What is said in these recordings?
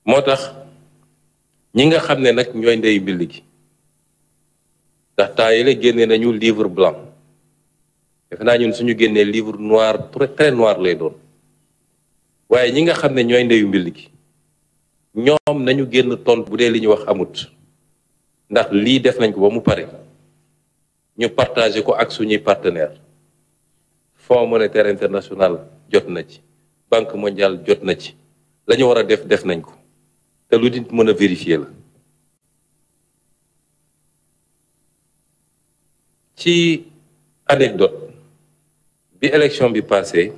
moo tax ñi nga xam ne nag ñooy ndey mbill gi ndax temps yële génnee nañu livre blanc defe naa ñun suñu génnee livre noir très noir lay doon waaye ñi nga xam ne ñooy ndeyu mbill gi ñoom nañu génn tontu bu dee li ñu wax amut ndax lii def nañ ko ba mu pare ñu partagé ko ak suñuy partenaire Fonds monétaire international jot na ci Banque mondiale jot na ci la ñu war a def nañ ko te lu nit mën a vérifier la ci anecdote bi élection bi passé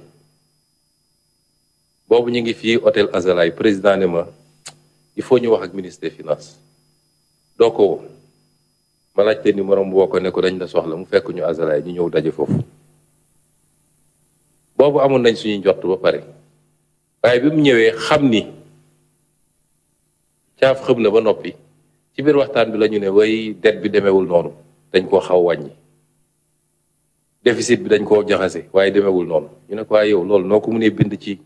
boobu ñu ngi fii hôtel Azalaï président ne ma il faut ñu wax ak ministre des finances doo ko woo ma laajte numéro mu woo ko ne ko dañ la soxla mu fekk ñu Azalaï ñu ñëw daje foofu boobu amoon nañ suñuy njort ba pare waaye bi mu ñëwee xam ni caaf xëm na ba noppi ci biir waxtaan bi la ñu ne way dette bi demeewul noonu dañ koo xaw wàññi déficit bi dañ koo jaxase waaye demeewul noonu ñu ne ko waaye yow loolu noo ko mënee bind ci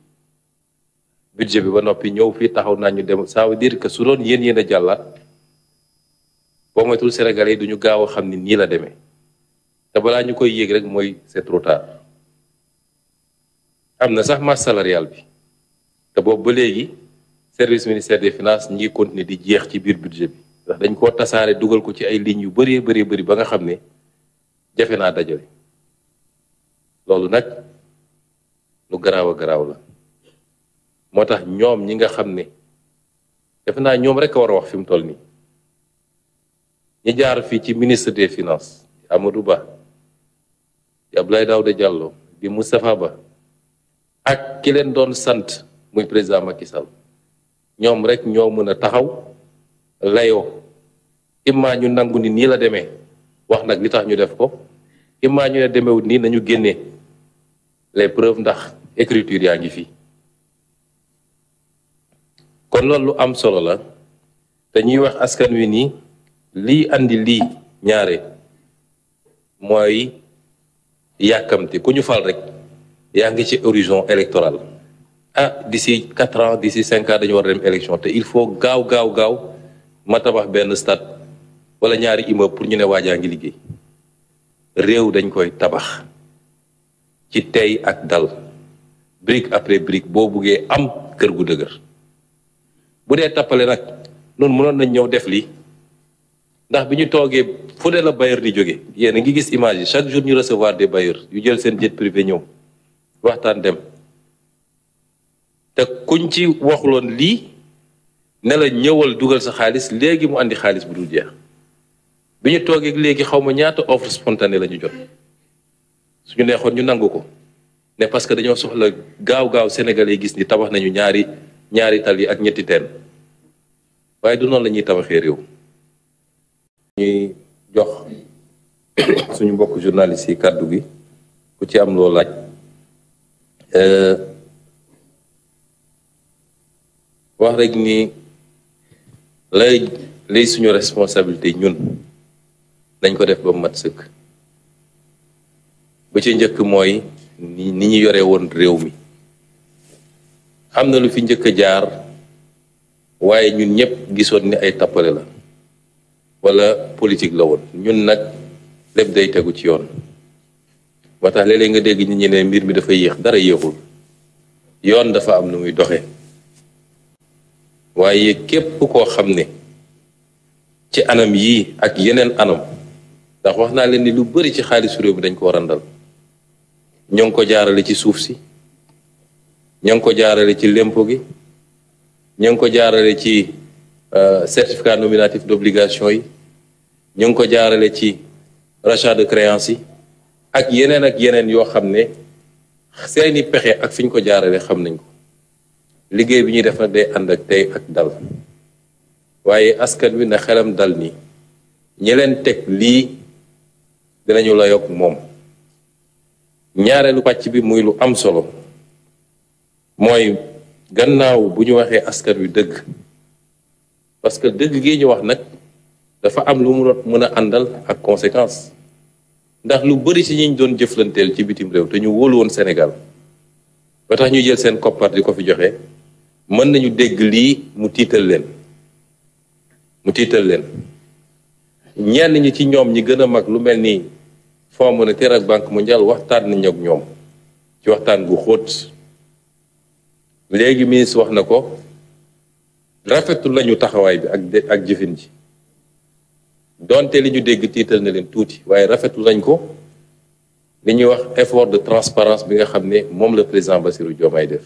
budget bi ba noppi ñëw fii taxaw naa ñu dem ça veut dire que su doon yéen a jàllaat boo moytul Sénégalais yi duñu gaaw a xam ni nii la demee te balaa ñu koy yéeg rek mooy c'est trop tard am na sax masse salariale bi te boobu ba léegi service ministère des finances ñi ngi continuer di jeex ci biir budget bi ndax dañ koo tasaare dugal ko ci ay lignes yu bëri ba nga xam ne jafe naa dajale loolu nag lu garaaw a garaaw la moo tax ñoom ñi nga xam ne defe naa ñoom rek a war a wax fi mu toll nii ñi jaar fii ci ministre des finances Amadou Ba di Abdoulaye Daouda Diallo di Moustapha Ba ak ki leen doon sant muy président Macky Sall ñoom rek ñoo mën a taxaw layoo imma ñu nangu ni nii la demee wax nag li tax ñu def ko imma ñu ne demeewut nii nañu génnee les preuves ndax écriture yaa ngi fii kon loolu lu am solo la te ñuy wax askan wi nii lii andi lii ñaare mooy yàkkamti ku ñu fal rek yaa ngi ci horizon électoral d'ici 4 ans d'ici 5 ans dañu war a dem élection te il faut gaaw ma tabax benn stade wala ñaari immeuble pour ñu ne waajaa ngi liggéey réew dañ koy tabax ci tey ak dal brique après brique boo buggee am kër gu dëgër bu dee tappale nag noonu mënoon nañ ñëw def lii ndax bi ñu toogee fu dee la bailleur di jóge yéen a ngi gis image yi chaque jour ñu recevoir des bailleurs yu jël seen jet privé ñëw waxtaan dem te kuñ ci waxuloon lii ne la ñëwal dugal sa xaalis léegi mu andi xaalis bu dul jeex bi ñu toogee léegi xaw ma ñaata offre spontanée la ñu jot suñu neexoon ñu nangu ko ne parce que dañoo soxla gaaw Sénégalais yi gis ni tabax nañu ñaari tali ak ñetti teen waaye du noonu la ñuy tabaxee réew. ñuy jox suñu mbokk journaliste yi kàddu gi ku ci am loo laaj wax rek ni lay suñu responsabilité ñun nañ ko def ba mat sëkk ba ci njëkk mooy ni ñu yore woon réew mi am na lu fi njëkk a jaar waaye ñun ñëpp gisoon ni ay tappale la wala politique la woon ñun nag lépp day tegu ci yoon moo tax léeg-léeg nga dégg nit ñi ne mbir mi dafa yéex dara yéexul yoon dafa am nu muy doxe waaye képp koo xam ne ci anam yii ak yeneen anam ndax wax naa leen ni lu bari ci xaalisu réew mi dañ ko randal ñoo ngi ko jaarale ci suuf si ñoo ngi ko jaarale ci lempo gi ñoo ngi ko jaarale ci certificat nominatif d'obligation yi ñoo ngi ko jaarale ci rachat de créance yi ak yeneen yoo xam ne seeni pexe ak fi ñu ko jaarale xam nañ ko liggéey bi ñuy def nag day ànd ak tey ak dal waaye askan wi na xelam dal ni ñi leen teg lii dinañu la yokk moom ñaareelu pàcc bi muy lu am solo mooy gannaaw bu ñu waxee askan wi dëgg parce que dëgg gi ñu wax nag dafa am lu mu mën a àndal ak conséquence ndax lu bari ci ñi ñu doon jëflanteel ci bitim réew te ñu wóolu woon Sénégal ba tax ñu jël seen koppar di ko fi joxe mën nañu dégg lii mu tiital leen ñenn ñi ci ñoom ñi gën a mag lu mel ni Fonds monétaire ak Banque mondiale waxtaan nañu ak ñoom ci waxtaan gu xóot léegi ministre wax na ko rafetul lañu taxawaay bi ak jëfin ji donte li ñu dégg tiital na leen tuuti waaye rafetul nañ ko li ñuy wax effort de transparence bi nga xam ne moom la président Bassirou Diomaye def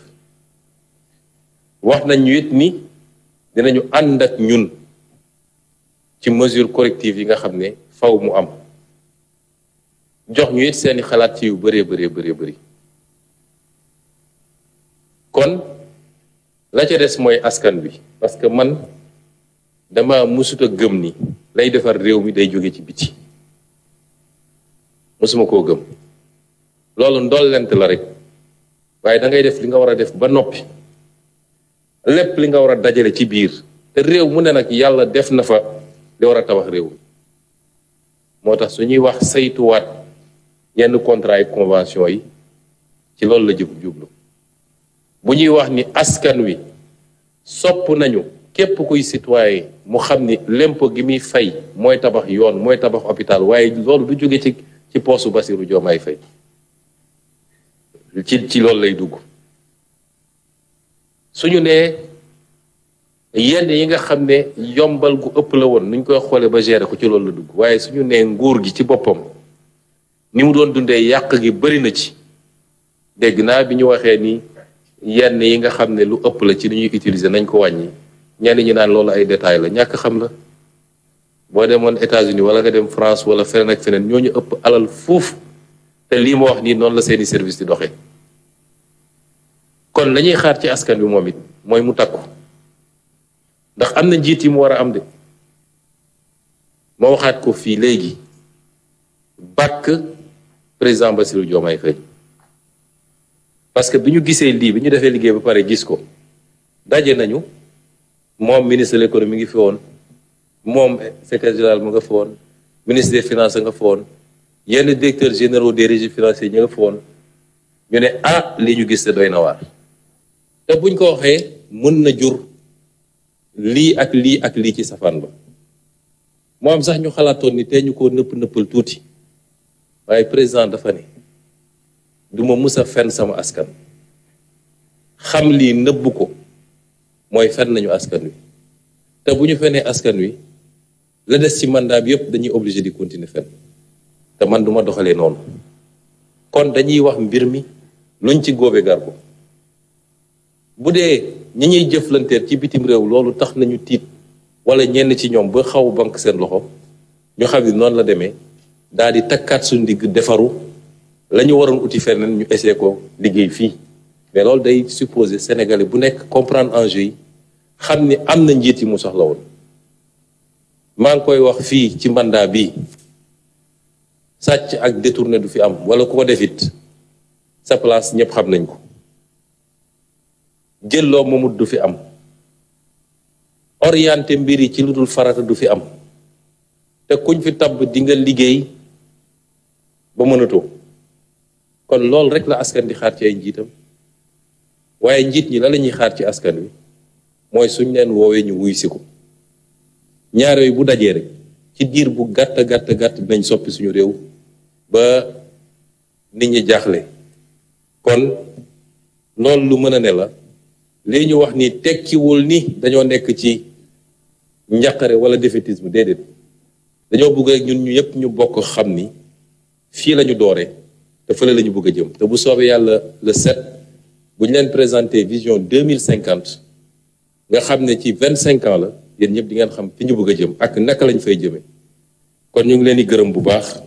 wax nañ ñu it ni dinañu ànd ak ñun ci mesure corrective yi nga xam ne faw mu am jox ñu it seeni xalaat ci yu bëree bëri kon la ca des mooy askan bi parce que man dama mësut a gëm ni lay defar réew mi day jóge ci biti mësuma koo gëm loolu ndollent la rek waaye da ngay def li nga war a def ba noppi lépp li nga war a dajale ci biir te réew mu ne nag yàlla def na fa li war a tabax réew mi moo tax su ñuy wax saytuwaat yenn contrat yi convention yi ci loolu la jublu bu ñuy wax ni askan wi sopp nañu képp kuy citoyen mu xam ni l'impôt gi muy fay mooy tabax yoon mooy tabax hôpital waaye loolu du jóge ci poosu Bassirou Diomaye Faye ci loolu lay dugg suñu nee yenn yi nga xam ne yombal gu ëpp la woon nuñ koy xoolee ba gérer ko ci loolu la dugg waaye suñu nee nguur gi ci boppam ni mu doon dundee yàq gi bëri na ci dégg naa bi ñu waxee ni yenn yi nga xam ne lu ëpp la ci li ñuy utiliser nañ ko wàññi ñenn ñi naan loolu ay détails la ñàkk xam la boo demoon États-Unis wala nga dem France wala feneen ak feneen ñooñu ëpp alal foofu te lii ma wax nii noonu la seeni service di doxee kon la ñuy xaar ci askan bi moom it mooy mu takku ndax am na njiit yi mu war a am de ma waxaat ko fii léegi bàkk président Bassirou Diomaye Faye parce que bi ñu gisee lii bi ñu defee liggéey ba pare gis ko daje nañu moom ministre de l'économie ngi fi woon moom secrétaire général mu nga fa woon ministre des finances nga fa woon yenn directeurs généraux des régimes financiers ñu nga fa woon ñu ne li ñu gis te doy na waar te buñ ko waxee mën na jur lii ak lii ci safaan ba moo am sax ñu xalaatoon ni te ñu ko nëppal tuuti waaye président dafa ne duma mus a fen sama askan xam lii nëbb ko mooy fen nañu askan wi te bu ñu fenee askan wi la des ci mandat bi yëpp dañuy obligé di continuer fen te man duma doxalee noonu kon dañuy wax mbir mi luñ ci góobe gar ko bu dee ñi ñuy jëflanteer ci bitim réew loolu tax nañu tiit wala ñenn ci ñoom ba xaw banque seen loxo ñu xam ni noonu la demee daal di takkaat suñu ndigg defaru la ñu waroon uti feneen ñu essayé ko liggéey fii mais loolu day supposé sénégalais bu nekk comprendre enjeu yi xam ni am na njiit yi mu soxla woon maa ngi koy wax fii ci mandat bi sàcc ak détourné du fi am wala ku ko defit sa place ñëpp xam nañ ko jëlloo moomut du fi am orienté mbir yi ci lu dul farata du fi am te kuñ fi tabb di nga liggéey ba mënatoo kon loolu rek la askan di xaar ci ay njiitam waaye njiit ñi la ñuy xaar ci askan wi mooy suñ leen woowee ñu wuy si ko ñaar yooyu bu dajee rek ci diir bu gàtt dinañ soppi suñu réew ba nit ñi jaaxle kon loolu lu mën a ne la lii ñu wax ni tekkiwul ni dañoo nekk ci njàqare wala défaitisme déedéet dañoo bëgg rek ñun ñu yëpp ñu bokk xam ni fii lañu doore te fële la ñu bëgg a jëm te bu soobee yàlla le 7 bu ñu leen présenté vision 2050 nga xam ne ci 25 ans la yéen ñëpp di ngeen xam fi ñu bëgg a jëm ak naka lañ fay jëmee kon ñu ngi leen di gërëm bu baax